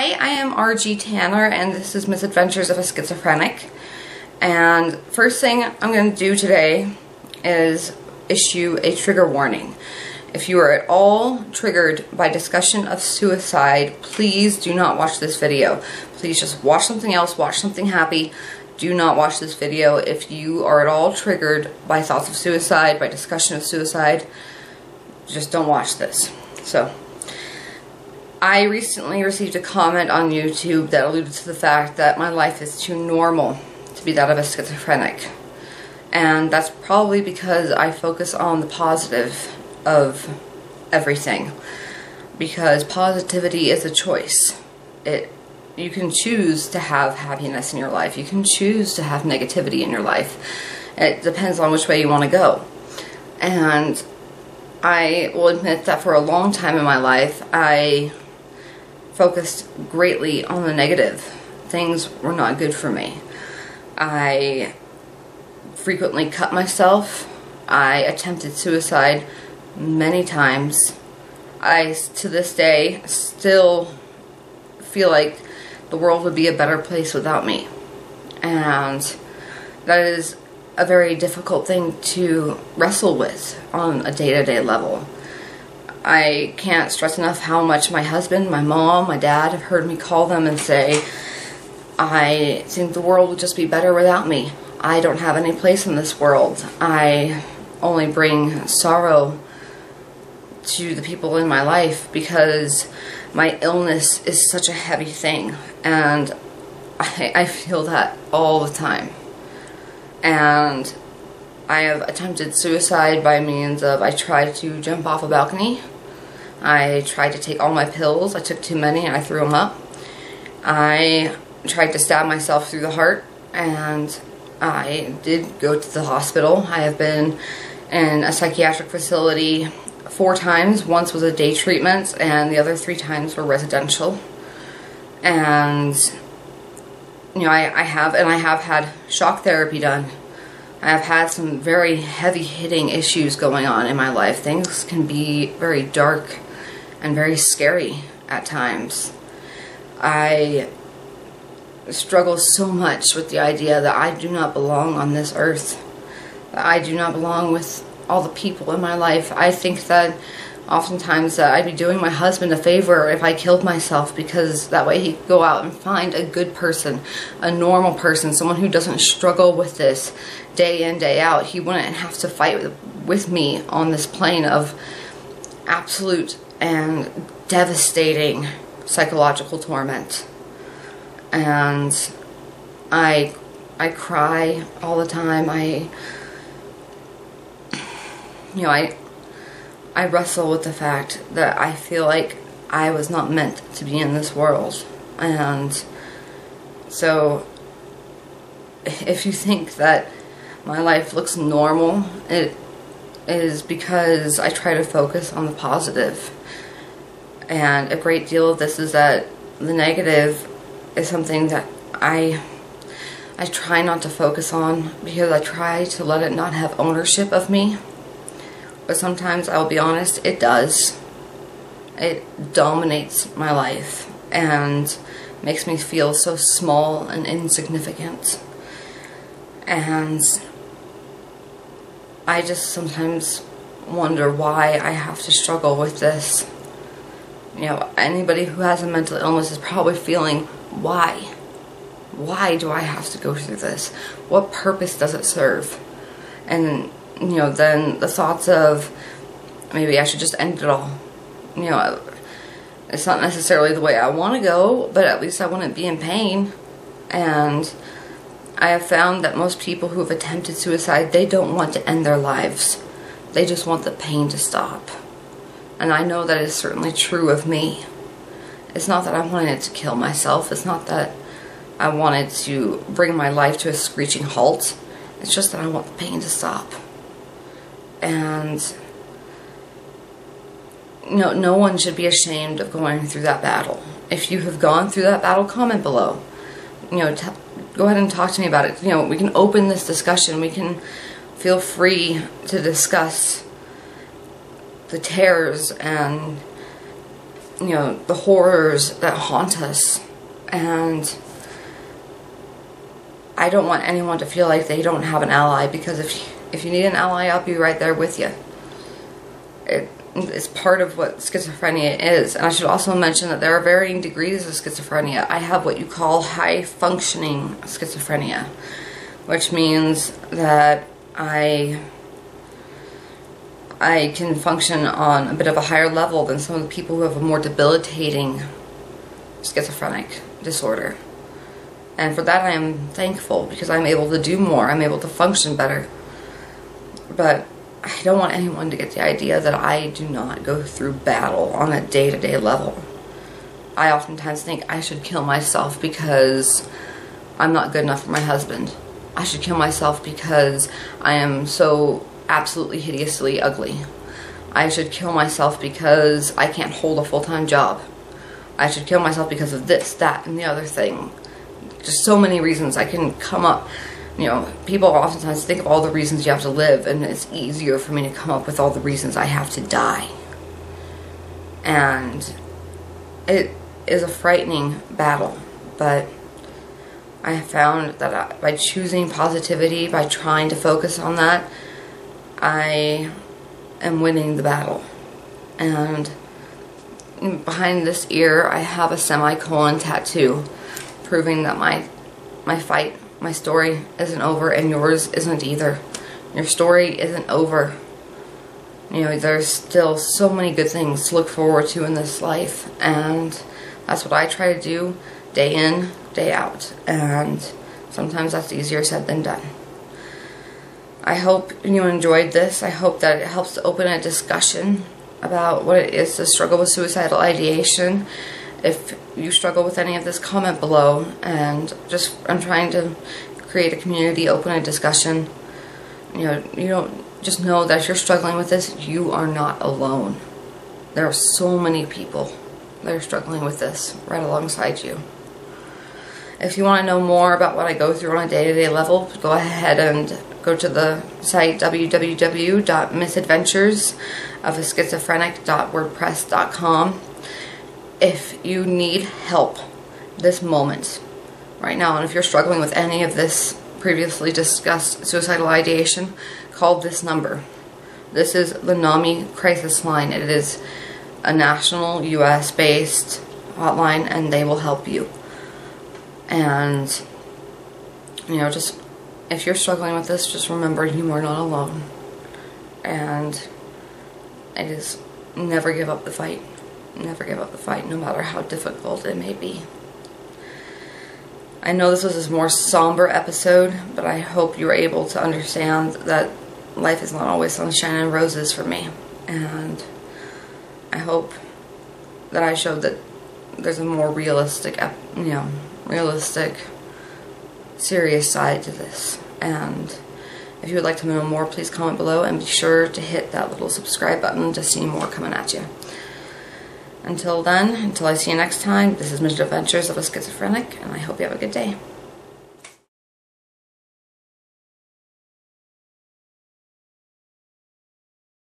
Hi, I am RG Tanner, and this is Misadventures of a Schizophrenic. And first thing I'm going to do today is issue a trigger warning. If you are at all triggered by discussion of suicide, please do not watch this video. Please just watch something else, watch something happy. Do not watch this video. If you are at all triggered by thoughts of suicide, by discussion of suicide, just don't watch this. So, I recently received a comment on YouTube that alluded to the fact that my life is too normal to be that of a schizophrenic. And that's probably because I focus on the positive of everything. Because positivity is a choice. You can choose to have happiness in your life. You can choose to have negativity in your life. It depends on which way you want to go. And I will admit that for a long time in my life, I focused greatly on the negative. Things were not good for me. I frequently cut myself. I attempted suicide many times. I, to this day, still feel like the world would be a better place without me. And that is a very difficult thing to wrestle with on a day-to-day level. I can't stress enough how much my husband, my mom, my dad have heard me call them and say, I think the world would just be better without me. I don't have any place in this world. I only bring sorrow to the people in my life because my illness is such a heavy thing, and I feel that all the time. And I have attempted suicide by means of, I tried to jump off a balcony. I tried to take all my pills. I took too many and I threw them up. I tried to stab myself through the heart, and I did go to the hospital. I have been in a psychiatric facility 4 times. Once was a day treatment, and the other 3 times were residential. And you know, I have had shock therapy done. I have had some very heavy-hitting issues going on in my life. Things can be very dark and very scary at times. I struggle so much with the idea that I do not belong on this earth. That I do not belong with all the people in my life. I think that oftentimes that I'd be doing my husband a favor if I killed myself, because that way he could go out and find a good person, a normal person, someone who doesn't struggle with this day in, day out. He wouldn't have to fight with me on this plane of absolute and devastating psychological torment. And I cry all the time. I wrestle with the fact that I feel like I was not meant to be in this world. And so if you think that my life looks normal, it is because I try to focus on the positive. And a great deal of this is that the negative is something that I try not to focus on, because I try to let it not have ownership of me. But sometimes, I'll be honest, it does. It dominates my life and makes me feel so small and insignificant. And I just sometimes wonder why I have to struggle with this. You know, anybody who has a mental illness is probably feeling, why? Why do I have to go through this? What purpose does it serve? And, you know, then the thoughts of, maybe I should just end it all. You know, it's not necessarily the way I want to go, but at least I wouldn't be in pain. And I have found that most people who have attempted suicide, they don't want to end their lives. They just want the pain to stop. And I know that is certainly true of me. It's not that I wanted to kill myself. It's not that I wanted to bring my life to a screeching halt. It's just that I want the pain to stop. And you know, no one should be ashamed of going through that battle. If you have gone through that battle, comment below. You know, go ahead and talk to me about it. You know, we can open this discussion. We can feel free to discuss the terrors and you know, the horrors that haunt us. And I don't want anyone to feel like they don't have an ally, because if you need an ally, I'll be right there with you. It's part of what schizophrenia is. And I should also mention that there are varying degrees of schizophrenia. I have what you call high functioning schizophrenia, which means that I can function on a bit of a higher level than some of the people who have a more debilitating schizophrenic disorder. And for that I am thankful, because I'm able to do more, I'm able to function better. But I don't want anyone to get the idea that I do not go through battle on a day-to-day level. I oftentimes think I should kill myself because I'm not good enough for my husband. I should kill myself because I am so absolutely hideously ugly. I should kill myself because I can't hold a full-time job. I should kill myself because of this, that, and the other thing. Just so many reasons I can come up. You know, people oftentimes think of all the reasons you have to live, and it's easier for me to come up with all the reasons I have to die. And it is a frightening battle, but I have found that by choosing positivity, by trying to focus on that, I am winning the battle. And behind this ear, I have a semicolon tattoo, proving that my fight, my story isn't over, and yours isn't either. Your story isn't over. You know, there's still so many good things to look forward to in this life, and that's what I try to do day in, day out, and sometimes that's easier said than done. I hope you enjoyed this. I hope that it helps to open a discussion about what it is to struggle with suicidal ideation. If you struggle with any of this, comment below, and I'm trying to create a community, open a discussion. You know, you don't just know that if you're struggling with this, you are not alone. There are so many people that are struggling with this right alongside you. If you want to know more about what I go through on a day-to-day level, go ahead and go to the site www.misadventuresofaschizophrentic.wordpress.com. If you need help this moment, right now, and if you're struggling with any of this previously discussed suicidal ideation, call this number. This is the NAMI crisis line. It is a national US-based hotline, and they will help you. And, you know, just if you're struggling with this, just remember you are not alone. And it is never give up the fight. Never give up the fight, no matter how difficult it may be. I know this was a more somber episode, but I hope you were able to understand that life is not always sunshine and roses for me. And I hope that I showed that there's a more realistic, serious side to this. And if you would like to know more, please comment below, and be sure to hit that little subscribe button to see more coming at you. Until then, until I see you next time, this is Misadventures of a Schizophrenic, and I hope you have a good day.